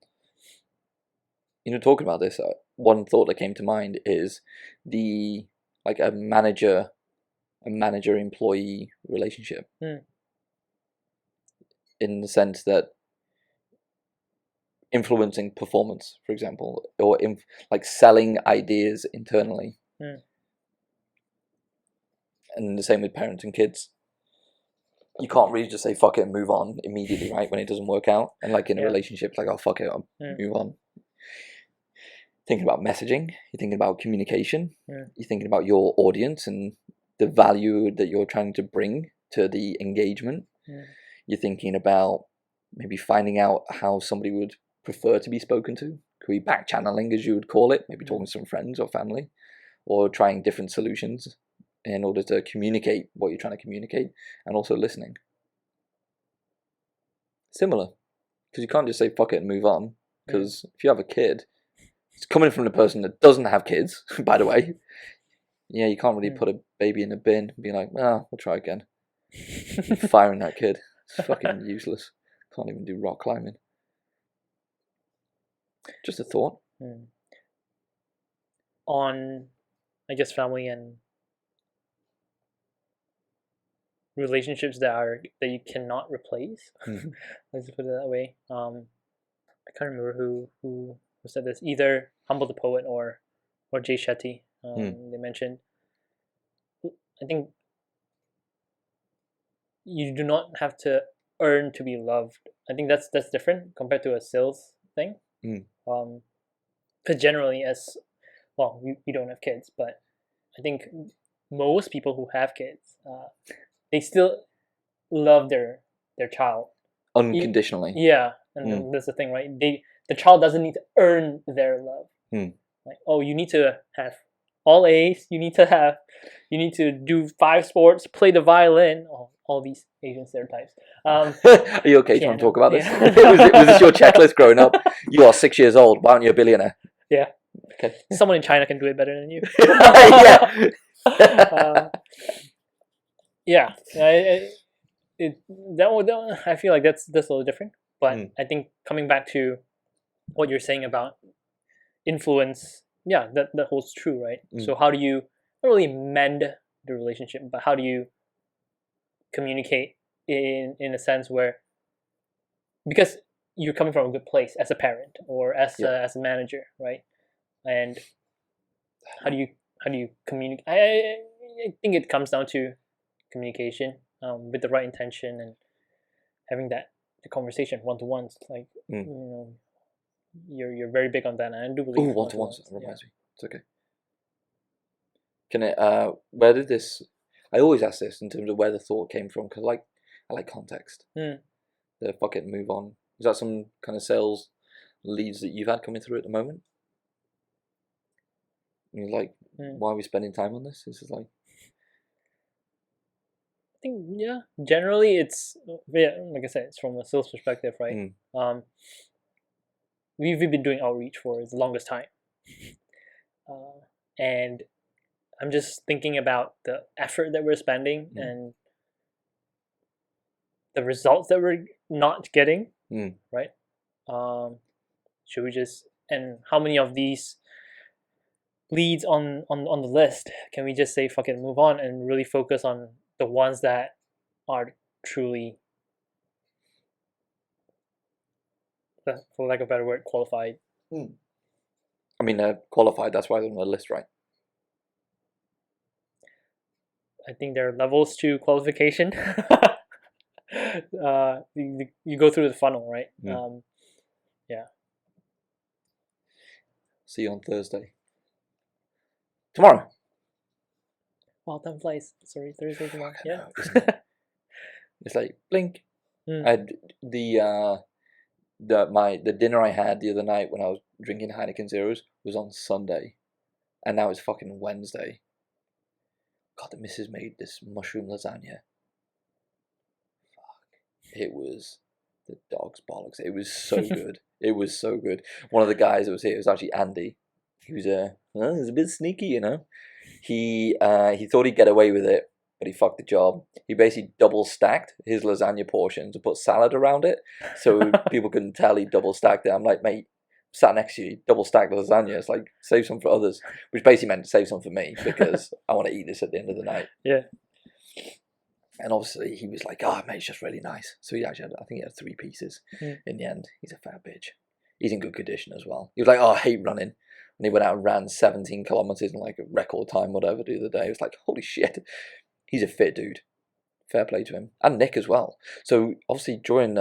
Talking about this, one thought that came to mind is a manager-employee relationship. In the sense that influencing performance, for example, or selling ideas internally. And the same with parents and kids. You can't really just say fuck it and move on immediately, right, when it doesn't work out. And in a relationship, it's like, oh fuck it, I'll move on. Thinking about messaging, you're thinking about communication, you're thinking about your audience and the value that you're trying to bring to the engagement. You're thinking about maybe finding out how somebody would prefer to be spoken to. Could be back channeling, as you would call it, maybe talking to some friends or family, or trying different solutions in order to communicate what you're trying to communicate, and also listening. Similar, because you can't just say fuck it and move on, because if you have a kid, it's coming from the person that doesn't have kids, by the way. Yeah, you can't really put a baby in a bin and be like, we'll try again. Firing that kid. It's fucking useless. Can't even do rock climbing. Just a thought. On, I guess, family and relationships that you cannot replace. Let's put it that way. I can't remember who said this. Either Humble the Poet or Jay Shetty. They mentioned, I think, you do not have to earn to be loved. I think that's different compared to a sales thing. Because generally, as well, we don't have kids, but I think most people who have kids, they still love their child unconditionally. And that's the thing, right? The child doesn't need to earn their love. Like, oh, you need to have all A's. You need to do 5 sports, play the violin. All these Asian stereotypes. Are you okay trying to talk about this? Was this your checklist growing up? You are 6 years old. Why aren't you a billionaire? Yeah. Okay. Someone in China can do it better than you. I feel like that's a little different. But I think coming back to what you're saying about influence, that holds true, right? So how do you not really mend the relationship, but how do you communicate in a sense where, because you're coming from a good place as a parent or as a manager, right? And how do you communicate? I think it comes down to communication with the right intention and having that the conversation, one-to-ones. Like you know, you're very big on that, and I do believe. Oh, one-to-ones reminds me. It's okay. Can it? Where did this? I always ask this in terms of where the thought came from because I like context. The fuck it, move on. Is that some kind of sales leads that you've had coming through at the moment? And you're like, why are we spending time on this? This is like. I think generally it's like I said, it's from a sales perspective, right? We've been doing outreach for the longest time, and I'm just thinking about the effort that we're spending and the results that we're not getting, right? Should we just, and how many of these leads on the list can we just say fuck it, move on, and really focus on the ones that are truly, for lack of a better word, qualified? I mean, qualified, that's why they're on the list, right? I think there are levels to qualification. You go through the funnel, right? Yeah. See you on Thursday. Tomorrow. Wow, time flies. Sorry, Thursday tomorrow. Yeah. It's like blink. I had the dinner I had the other night when I was drinking Heineken Zeros was on Sunday, and now it's fucking Wednesday. God, the missus made this mushroom lasagna. Fuck, it was the dog's bollocks. It was so good. It was so good. One of the guys that was here was actually Andy. He was he was a bit sneaky, you know. He thought he'd get away with it, but he fucked the job. He basically double stacked his lasagna portions and put salad around it, so people couldn't tell he double stacked it. I'm like, mate, sat next to you, double stacked lasagna. It's like, save some for others, which basically meant save some for me because I want to eat this at the end of the night. Yeah. And obviously he was like, oh mate, it's just really nice. So he actually had, I think he had 3 pieces in the end. He's a fat bitch. He's in good condition as well. He was like, oh, I hate running. And he went out and ran 17 kilometers in like a record time, whatever, the other day. It was like, holy shit. He's a fit dude. Fair play to him. And Nick as well. So obviously during...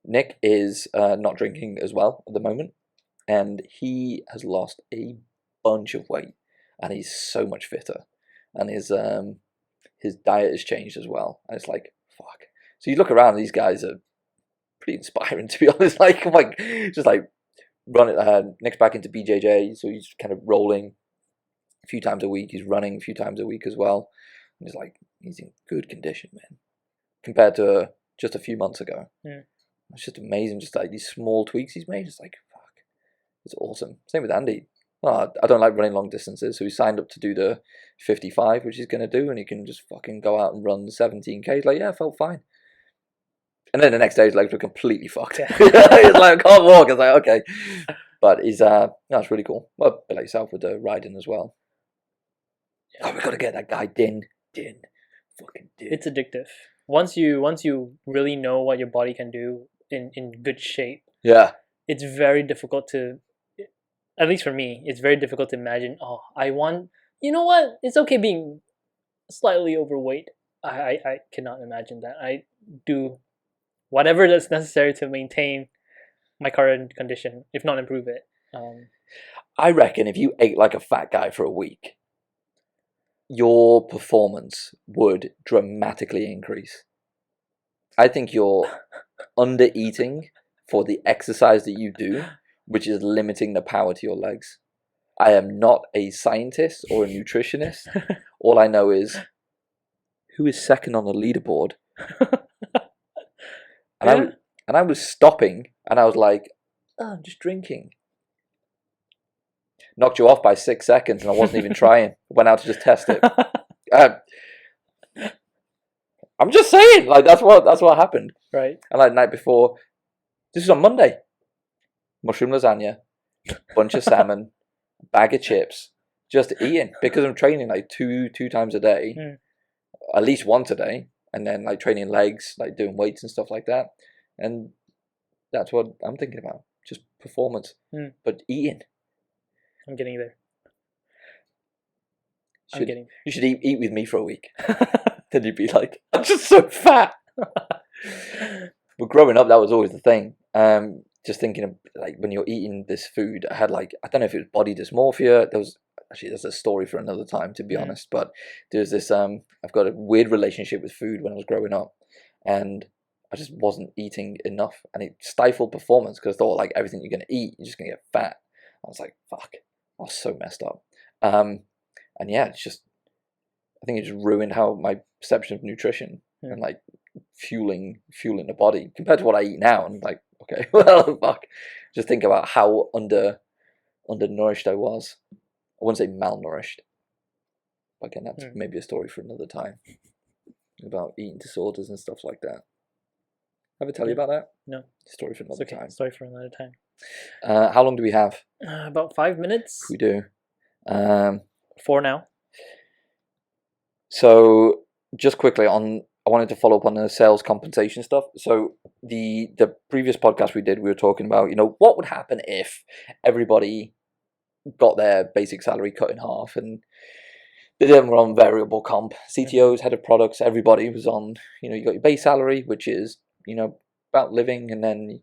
Nick is not drinking as well at the moment. And he has lost a bunch of weight. And he's so much fitter. And his diet has changed as well. And it's like, fuck. So you look around, these guys are pretty inspiring, to be honest. Like just like run it. Nick's back into BJJ, so he's kind of rolling a few times a week. He's running a few times a week as well. And he's in good condition, man, compared to just a few months ago. Yeah. It's just amazing, just like these small tweaks he's made. It's like, fuck, it's awesome. Same with Andy. Well, I don't like running long distances, so he signed up to do the 55, which he's going to do, and he can just fucking go out and run 17k. He's like, yeah, I felt fine. And then the next day, his legs were completely fucked. Yeah. He's like, I can't walk. I was like, okay. But he's, that's really cool. Well, a bit like yourself with the riding as well. Oh, we've got to get that guy Din. Fucking Din. It's addictive. Once you really know what your body can do in good shape, yeah, it's very difficult to, at least for me, it's very difficult to imagine, oh, you know what? It's okay being slightly overweight. I cannot imagine that. I do whatever that's necessary to maintain my current condition, if not improve it. I reckon if you ate like a fat guy for a week, your performance would dramatically increase. I think you're under eating for the exercise that you do, which is limiting the power to your legs. I am not a scientist or a nutritionist. All I know is who is second on the leaderboard. And I was stopping, and I was like, oh, I'm just drinking. Knocked you off by 6 seconds, and I wasn't even trying. Went out to just test it. I'm just saying, like that's what happened. Right. And like the night before, this was on Monday. Mushroom lasagna, bunch of salmon, bag of chips, just eating because I'm training like two times a day, at least once a day, and then like training legs, like doing weights and stuff like that. And that's what I'm thinking about, just performance, but eating. I'm getting there. You should eat with me for a week. Then you'd be like, I'm just so fat. But growing up, that was always the thing. Just thinking of like when you're eating this food, I had like, I don't know if it was body dysmorphia. There's a story for another time, to be honest. But there's this I've got a weird relationship with food when I was growing up, and I just wasn't eating enough, and it stifled performance because I thought like everything you're gonna eat, you're just gonna get fat. I was like, fuck, I was so messed up. And yeah, it's just, I think it just ruined how my perception of nutrition and like fueling the body compared to what I eat now. And like, okay, well, fuck. Just think about how undernourished I was. I wouldn't say malnourished. Again, that's maybe a story for another time about eating disorders and stuff like that. Have I tell you about that? No. Story for another time. Story for another time. How long do we have? About 5 minutes. We do. 4 now. So just quickly I wanted to follow up on the sales compensation stuff. So the previous podcast we did, we were talking about, what would happen if everybody got their basic salary cut in half, and they were on variable comp. CTOs, head of products, everybody was on, you got your base salary, which is, about living, and then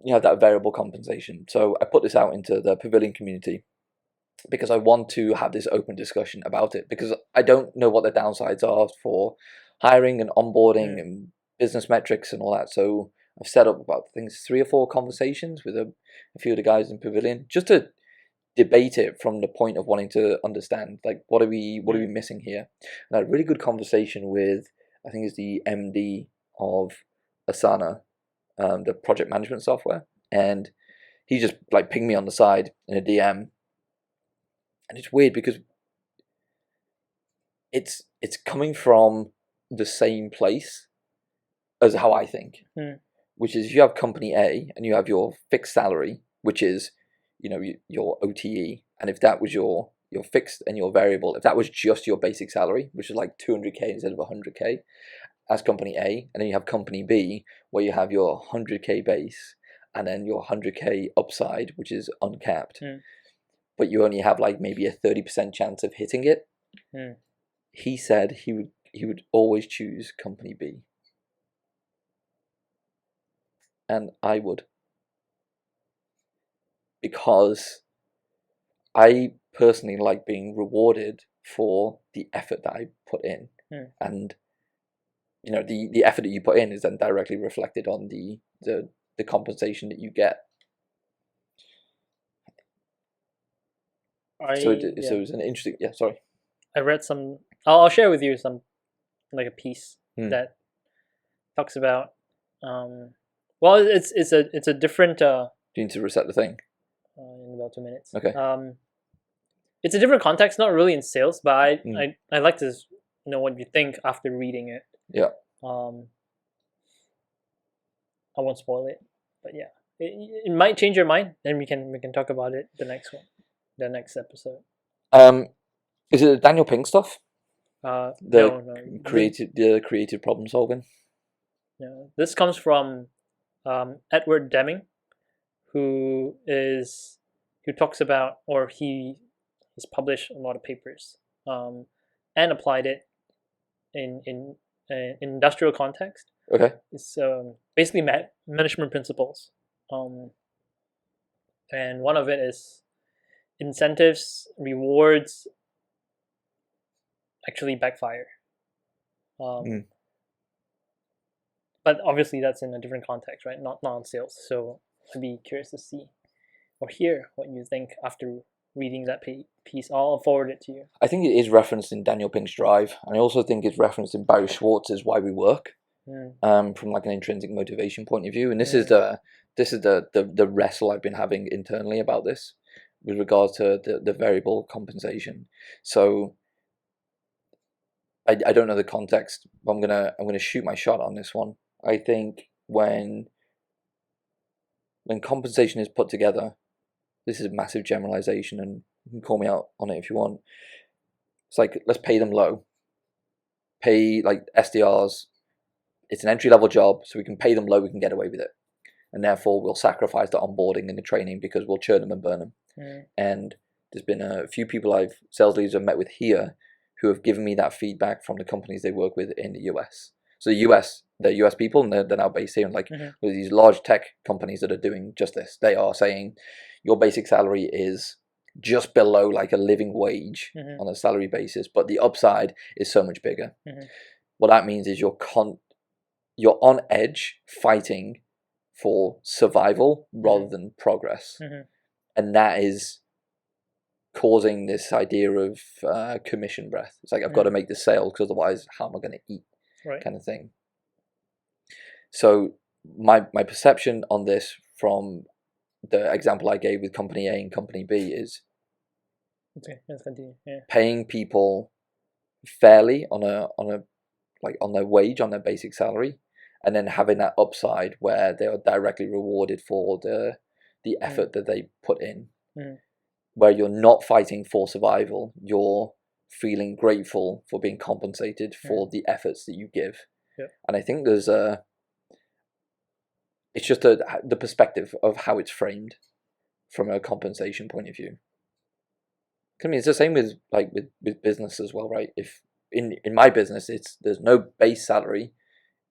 you have that variable compensation. So I put this out into the Pavilion community because I want to have this open discussion about it, because I don't know what the downsides are for hiring and onboarding and business metrics and all that. So I've set up about 3 or 4 conversations with a few of the guys in Pavilion just to debate it from the point of wanting to understand, like, what are we missing here. And I had a really good conversation with, I think it's the MD of Asana, the project management software, and he just like pinged me on the side in a DM. And it's weird because it's coming from the same place as how I think, which is you have company A and you have your fixed salary, which is, your OTE. And if that was your fixed and your variable, if that was just your basic salary, which is like 200K instead of 100K, as company A, and then you have company B where you have your 100K base and then your 100K upside, which is uncapped. But you only have like maybe a 30% chance of hitting it. He said he would always choose company B. And I would. Because I personally like being rewarded for the effort that I put in. And the effort that you put in is then directly reflected on the compensation that you get. So it was an interesting. Yeah, sorry. I read some. I'll share with you some, like a piece that talks about. Well, it's a different. Do you need to reset the thing? In about 2 minutes. Okay. It's a different context, not really in sales, but I like to know what you think after reading it. Yeah. I won't spoil it, but yeah, it might change your mind. Then we can talk about it the next episode. Is it Daniel Pink stuff? No. Creative problem solving. No, this comes from Edward Deming, who talks about, or he's published a lot of papers and applied it in industrial context. Okay. It's basically management principles, and one of it is incentives, rewards actually backfire. But obviously that's in a different context, right? Not on sales. So I'd be curious to see or hear what you think after reading that piece. I'll forward it to you. I think it is referenced in Daniel Pink's Drive, and I also think it's referenced in Barry Schwartz's Why We Work, from like an intrinsic motivation point of view. And this is the wrestle I've been having internally about this with regards to the variable compensation. So I don't know the context, but I'm gonna shoot my shot on this one. I think when compensation is put together, this is a massive generalization, and you can call me out on it if you want. It's like, let's pay them low. Pay like SDRs. It's an entry level job, so we can pay them low, we can get away with it. And therefore we'll sacrifice the onboarding and the training because we'll churn them and burn them. And there's been a few people sales leaders I've met with here who have given me that feedback from the companies they work with in the US. So the US people, and they're now based here, and like Mm-hmm. with these large tech companies that are doing just this. They are saying your basic salary is just below like a living wage Mm-hmm. on a salary basis, but the upside is so much bigger. Mm-hmm. What that means is you're on edge fighting for survival rather than progress, Mm-hmm. and that is causing this idea of commission breath. It's like I've got to make the sale because otherwise how am I going to eat, Right. kind of thing. So my perception on this from the example I gave with company A and company B is Okay, let's continue. Yeah. paying people fairly on their wage, on their basic salary, and then having that upside where they are directly rewarded for the effort that they put in. Where you're not fighting for survival, you're feeling grateful for being compensated for the efforts that you give. Yep. And I think it's just the perspective of how it's framed from a compensation point of view. I mean, it's the same with business as well, right? If in my business, there's no base salary,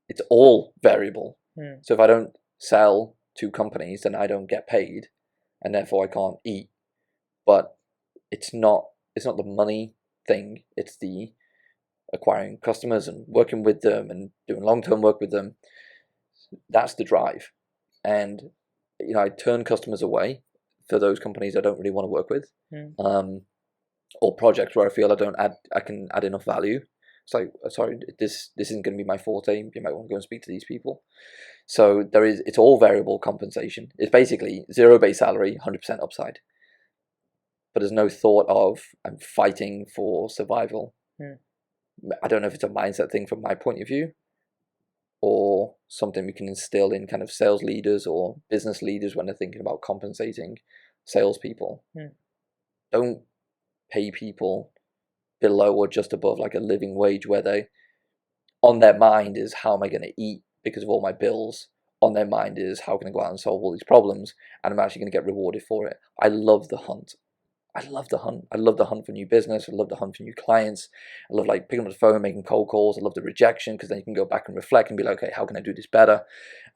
it's all variable. So if I don't sell to companies, then I don't get paid, and therefore I can't eat. But it's not the money thing, it's the acquiring customers and working with them and doing long-term work with them. That's the drive. And I turn customers away for those companies I don't really want to work with, or projects where I feel I can add enough value. It's like, sorry, this isn't going to be my forte. You might want to go and speak to these people. So it's all variable compensation. It's basically zero base salary, 100% upside. But there's no thought of I'm fighting for survival. I don't know if it's a mindset thing from my point of view, or something we can instill in kind of sales leaders or business leaders when they're thinking about compensating salespeople. Don't pay people below or just above like a living wage, where they on their mind is how am I going to eat because of all my bills. On their mind is how can I go out and solve all these problems, and I'm actually going to get rewarded for it. I love the hunt. I love the hunt. I love the hunt for new business. I love the hunt for new clients. I love like picking up the phone, making cold calls. I love the rejection because then you can go back and reflect and be like, okay, how can I do this better?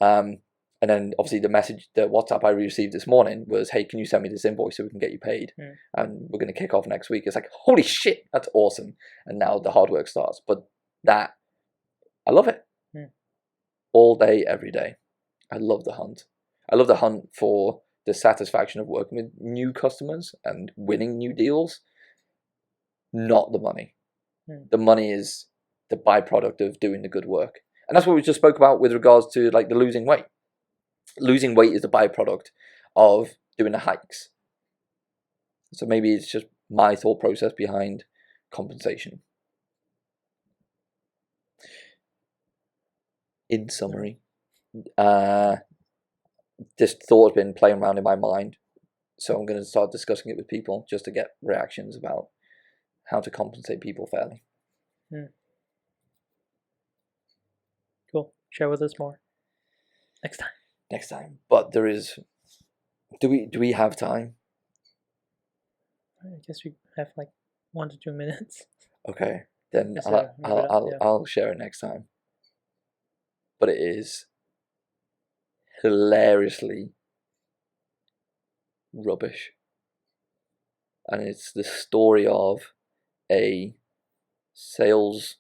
And then obviously the WhatsApp I received this morning was, hey, can you send me this invoice so we can get you paid? And we're going to kick off next week. It's like, holy shit, that's awesome. And now the hard work starts. But I love it. All day, every day. I love the hunt. I love the hunt for the satisfaction of working with new customers and winning new deals, not the money. The money is the byproduct of doing the good work. And that's what we just spoke about with regards to like the losing weight. Losing weight is the byproduct of doing the hikes. So maybe it's just my thought process behind compensation. In summary, this thought has been playing around in my mind, so I'm going to start discussing it with people just to get reactions about how to compensate people fairly. Cool. Share with us more next time. But there is. Do we have time? I guess we have like 1 to 2 minutes. Okay, then I'll share it next time. But it is hilariously rubbish, and it's the story of a sales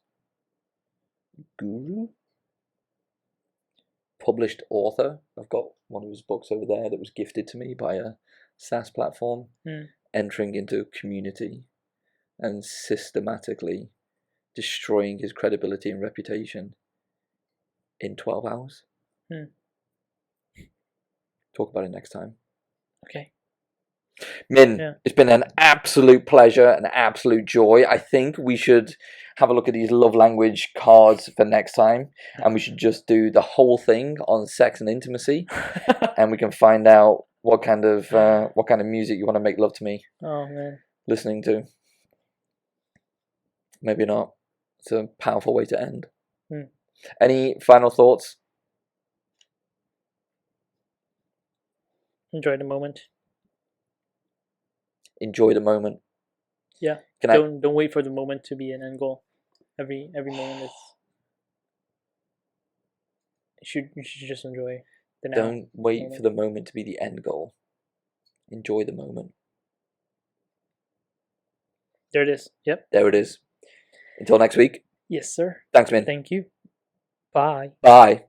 guru, published author. I've got one of his books over there that was gifted to me by a SaaS platform, entering into a community and systematically destroying his credibility and reputation in 12 hours. Talk about it next time. Okay. Min, It's been an absolute pleasure, an absolute joy. I think we should have a look at these love language cards for next time, and we should just do the whole thing on sex and intimacy, and we can find out what kind of music you want to make love to me. Oh man. Listening to. Maybe not. It's a powerful way to end. Any final thoughts? Enjoy the moment. Enjoy the moment. Yeah. Don't wait for the moment to be an end goal. Every moment is You should just enjoy the now. Don't wait for the moment to be the end goal. Enjoy the moment. There it is. Yep. There it is. Until next week. Yes, sir. Thanks, Min. Thank you. Bye. Bye.